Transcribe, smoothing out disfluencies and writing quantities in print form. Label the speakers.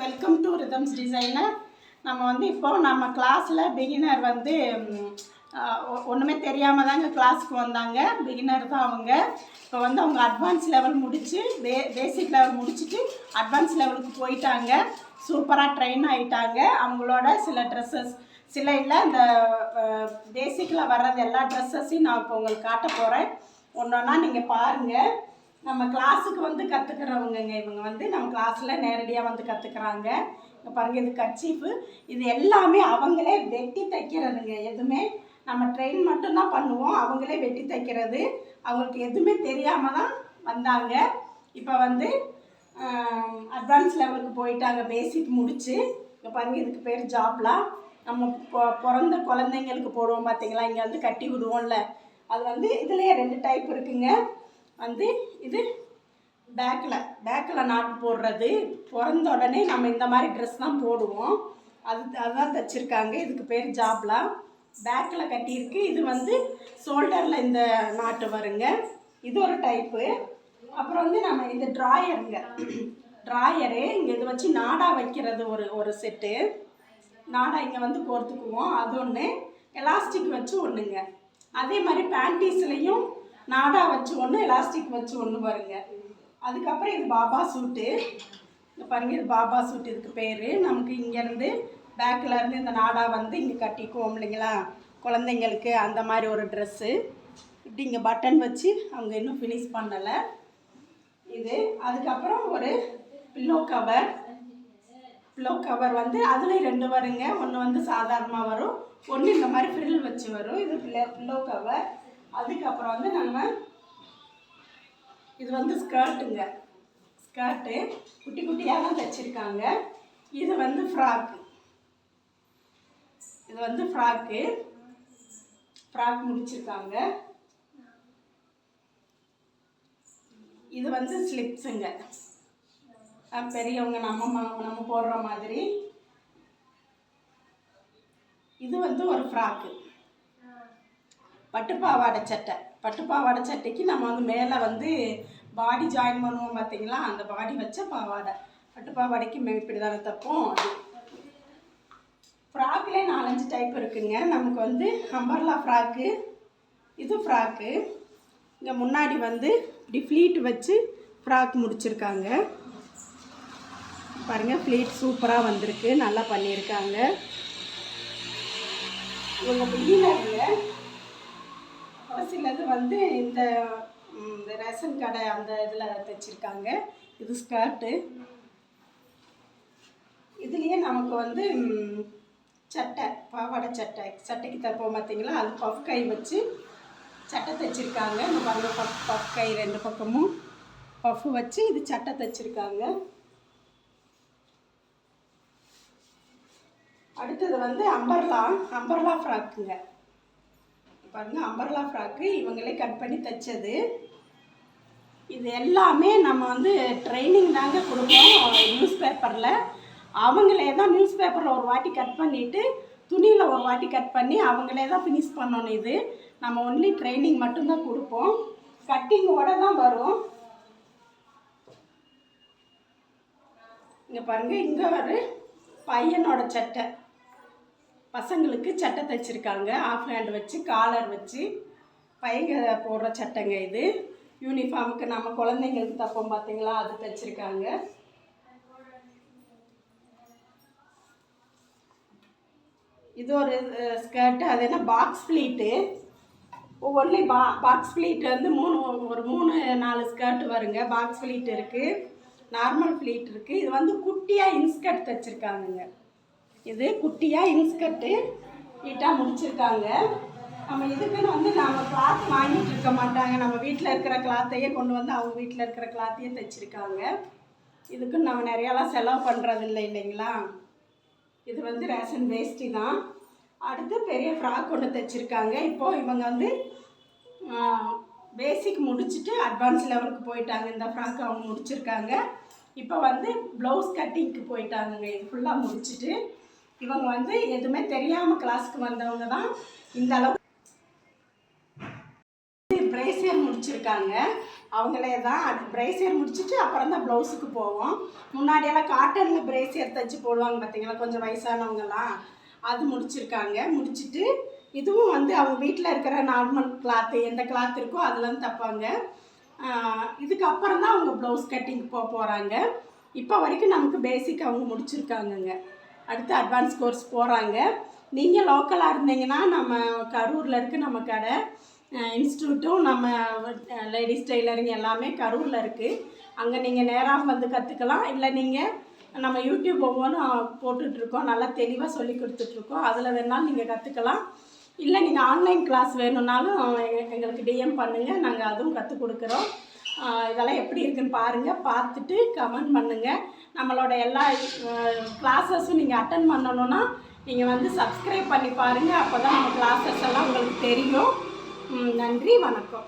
Speaker 1: Welcome to rhythms designer. நம்ம வந்து இப்போ நம்ம கிளாஸில் பிகினர் வந்து ஒன்றுமே தெரியாமல் தாங்க கிளாஸுக்கு வந்தாங்க. பிகினர் தான் அவங்க. இப்போ வந்து அவங்க அட்வான்ஸ் லெவல் முடித்து பேசிக் லெவல் முடிச்சுட்டு அட்வான்ஸ் லெவலுக்கு போயிட்டாங்க. சூப்பராக ட்ரெயின் ஆகிட்டாங்க. அவங்களோட சில ட்ரெஸ்ஸஸ் சில இல்லை இந்த பேசிக்கில் வர்றது எல்லா ட்ரெஸ்ஸஸையும் நான் இப்போ உங்களுக்கு காட்ட போகிறேன். ஒன்று ஒன்றா நீங்கள் பாருங்கள். நம்ம கிளாஸுக்கு வந்து கற்றுக்கிறவங்கங்க இவங்க வந்து நம்ம கிளாஸில் நேரடியாக வந்து கற்றுக்குறாங்க. இப்போ பாருங்கள், இது கர்ச்சீஃபு. இது எல்லாமே அவங்களே வெட்டி தைக்கிறதுங்க. எதுவுமே நம்ம ட்ரெயின் மட்டும்தான் பண்ணுவோம். அவங்களே வெட்டி தைக்கிறது. அவங்களுக்கு எதுவுமே தெரியாமல் தான் வந்தாங்க. இப்போ வந்து அட்வான்ஸ் லெவலுக்கு போயிட்டாங்க. பேசிக் முடித்து இப்போ பாருங்கள், இதுக்கு பேர் ஜாப்லாம். நம்ம பிறந்த குழந்தைங்களுக்கு போடுவோம் பார்த்தீங்களா, இங்கே வந்து கட்டி விடுவோம்ல, அது வந்து இதுலேயே 2 டைப் இருக்குங்க. வந்து இது பேக்கில் நாட்டு போடுறது. பிறந்த உடனே நம்ம இந்த மாதிரி ட்ரெஸ் தான் போடுவோம். அதுதான் தைச்சிருக்காங்க. இதுக்கு பேர் ஜாப்லாம். பேக்கில் கட்டியிருக்கு. இது வந்து ஷோல்டரில் இந்த நாட்டு வருங்க. இது ஒரு டைப்பு. அப்புறம் வந்து நம்ம இந்த ட்ராயரு இங்கே இது வச்சு நாடா வைக்கிறது ஒரு செட்டு. நாடா இங்கே வந்து கோர்த்துக்குவோம். அது ஒன்று. எலாஸ்டிக் வச்சு ஒன்றுங்க. அதே மாதிரி பேண்டீஸ்லேயும் நாடா வச்சு ஒன்று, எலாஸ்டிக் வச்சு ஒன்று வருங்க. அதுக்கப்புறம் இது பாபா சூட்டு. இங்கே பாருங்கள், இது பாபா சூட் இதுக்கு பேர். நமக்கு இங்கேருந்து பேக்கில் இருந்து இந்த நாடா வந்து இங்கே கட்டிக்குவோம் இல்லைங்களா குழந்தைங்களுக்கு. அந்த மாதிரி ஒரு ட்ரெஸ்ஸு. இப்படி இங்கே பட்டன் வச்சு அவங்க இன்னும் ஃபினிஷ் பண்ணலை இது. அதுக்கப்புறம் ஒரு பில்லோ கவர் வந்து அதுலேயும் 2 வருங்க. ஒன்று வந்து சாதாரணமாக வரும், ஒன்று இந்த மாதிரி ஃப்ரில் வச்சு வரும். இது பில்லோ கவர். அதுக்கப்புறம் வந்து நம்ம இது வந்து ஸ்கர்ட்டு குட்டி குட்டியாக தான் தைச்சிருக்காங்க. இது வந்து ஃப்ராக்கு. இது வந்து ஃப்ராக் முடிச்சிருக்காங்க. இது வந்து ஸ்லிப்ஸுங்க. பெரியவங்க நம்ம போடுற மாதிரி. இது வந்து ஒரு ஃப்ராக்கு. பட்டுப்பாவாடை சட்டைக்கு நம்ம வந்து மேலே வந்து பாடி ஜாயின் பண்ணுவோம் பார்த்தீங்களா, அந்த பாடி வச்ச பாவாடை. பட்டுப்பாவாடைக்கு இப்படி தானே தைப்போம். அது ஃப்ராக்லேயே 4-5 டைப் இருக்குங்க. நமக்கு வந்து அம்பர்லா ஃப்ராக்கு. இது ஃப்ராக்கு. இங்கே முன்னாடி வந்து இப்படி ஃப்ளீட் வச்சு ஃப்ராக் முடிச்சிருக்காங்க. பாருங்கள், ஃப்ளீட் சூப்பராக வந்திருக்கு. நல்லா பண்ணியிருக்காங்க. இவங்க பிகினருங்க. சிலது வந்து இந்த ரேஷன் கடை அந்த இதில் தைச்சிருக்காங்க. இது ஸ்கர்ட்டு. இதுலேயே நமக்கு வந்து பாவாடை சட்டைக்கு தைப்போம் பார்த்தீங்களா, அது பஃப் கை வச்சு சட்டை தைச்சிருக்காங்க. இந்த பாருங்க, பஃப் கை 2 பக்கமும் பஃப் வச்சு இது சட்டை தைச்சிருக்காங்க. அடுத்தது வந்து அம்பர்லா ஃப்ராக்குங்க. பாருங்க, அம்பர்லா ஃப்ராக்கு இவங்களே கட் பண்ணி தைச்சது. இது எல்லாமே நம்ம வந்து ட்ரைனிங் தாங்க கொடுப்போம். நியூஸ் பேப்பரில் அவங்களே தான் நியூஸ் பேப்பரில் ஒரு வாட்டி கட் பண்ணிவிட்டு துணியில் ஒரு வாட்டி கட் பண்ணி அவங்களே தான் ஃபினிஷ் பண்ணணும். இது நம்ம ஒன்லி ட்ரைனிங் மட்டும்தான் கொடுப்போம். கட்டிங்கோட தான் வரும். இங்கே பாருங்கள், இங்கே ஒரு பையனோட சட்டை, பசங்களுக்கு சட்டை தைச்சிருக்காங்க. ஆஃப் ஹேண்ட் வச்சு காலர் வச்சு பையங்க போடுற சட்டைங்க. இது யூனிஃபார்முக்கு நம்ம குழந்தைங்களுக்கு தைப்போம் பார்த்தீங்களா, அது தைச்சிருக்காங்க. இது ஒரு ஸ்கர்ட்டு. அது என்ன பாக்ஸ் ஃப்ளீட்டு. ஒவ்வொன்றிலே பாக்ஸ் ஃப்ளீட் வந்து 3-4 ஸ்கர்ட்டு வருங்க. பாக்ஸ் ஃப்ளீட் இருக்குது, நார்மல் ஃப்ளீட் இருக்குது. இது வந்து குட்டியாக இன்ஸ்கர்ட் தைச்சிருக்காங்கங்க. இது குட்டியாக இன்ஸ்கர்ட்டு நீட்டாக முடிச்சிருக்காங்க. நம்ம இதுக்குன்னு வந்து நம்ம கிளாத் வாங்கிட்டு இருக்க மாட்டாங்க. நம்ம வீட்டில் இருக்கிற கிளாத்தையே கொண்டு வந்து அவங்க வீட்டில் இருக்கிற கிளாத்தையே தைச்சிருக்காங்க. இதுக்குன்னு நம்ம நிறையாலாம் செலவு பண்ணுறது இல்லைங்களா. இது வந்து ரேஷன் வேஸ்ட்டி தான். அடுத்து பெரிய ஃப்ராக் ஒன்று தைச்சிருக்காங்க. இப்போது இவங்க வந்து பேசிக் முடிச்சுட்டு அட்வான்ஸ் லெவலுக்கு போயிட்டாங்க. இந்த ஃப்ராக் அவங்க முடிச்சிருக்காங்க. இப்போ வந்து ப்ளவுஸ் கட்டிங்க்கு போயிட்டாங்க. இது ஃபுல்லாக முடிச்சுட்டு இவங்க வந்து எதுவுமே தெரியாமல் கிளாஸுக்கு வந்தவங்க தான். இந்த அளவுக்கு பிரேசியர் முடிச்சிருக்காங்க. அவங்களே தான். அது பிரேசியர் முடிச்சுட்டு அப்புறம் தான் ப்ளவுஸுக்கு போவோம். முன்னாடியெல்லாம் காட்டனில் பிரேசியர் தைச்சி போடுவாங்க பார்த்தீங்களா, கொஞ்சம் வயசானவங்கலாம், அது முடிச்சிருக்காங்க. முடிச்சுட்டு இதுவும் வந்து அவங்க வீட்டில் இருக்கிற நார்மல் கிளாத்து, எந்த கிளாத் இருக்கோ அதெல்லாம் தைப்பாங்க. இதுக்கப்புறம் தான் அவங்க ப்ளவுஸ் கட்டிங் போகிறாங்க. இப்போ வரைக்கும் நமக்கு பேசிக் அவங்க முடிச்சிருக்காங்கங்க. அடுத்து அட்வான்ஸ் கோர்ஸ் போகிறாங்க. நீங்கள் லோக்கலாக இருந்தீங்கன்னா நம்ம கரூரில் இருக்குது நம்ம கடை, இன்ஸ்டியூட்டும் நம்ம லேடிஸ் டெய்லரிங் எல்லாமே கரூரில் இருக்குது. அங்கே நீங்கள் நேராக வந்து கற்றுக்கலாம். இல்லை நீங்கள் நம்ம யூடியூப் ஒவ்வொன்றும் போட்டுட்ருக்கோம், நல்லா தெளிவாக சொல்லி கொடுத்துட்ருக்கோம், அதில் வேணாலும் நீங்கள் கற்றுக்கலாம். இல்லை நீங்கள் ஆன்லைன் கிளாஸ் வேணும்னாலும் எங்களுக்கு டிஎம் பண்ணுங்கள், நாங்கள் அதுவும் கற்றுக் கொடுக்குறோம். இதெல்லாம் எப்படி இருக்குன்னு பாருங்கள், பார்த்துட்டு கமெண்ட் பண்ணுங்கள். நம்மளோட எல்லா கிளாஸஸும் நீங்கள் அட்டன் பண்ணணுன்னா நீங்கள் வந்து சப்ஸ்கிரைப் பண்ணி பாருங்கள். அப்போ தான் நம்ம கிளாஸஸ் எல்லாம் உங்களுக்கு தெரியும். நன்றி, வணக்கம்.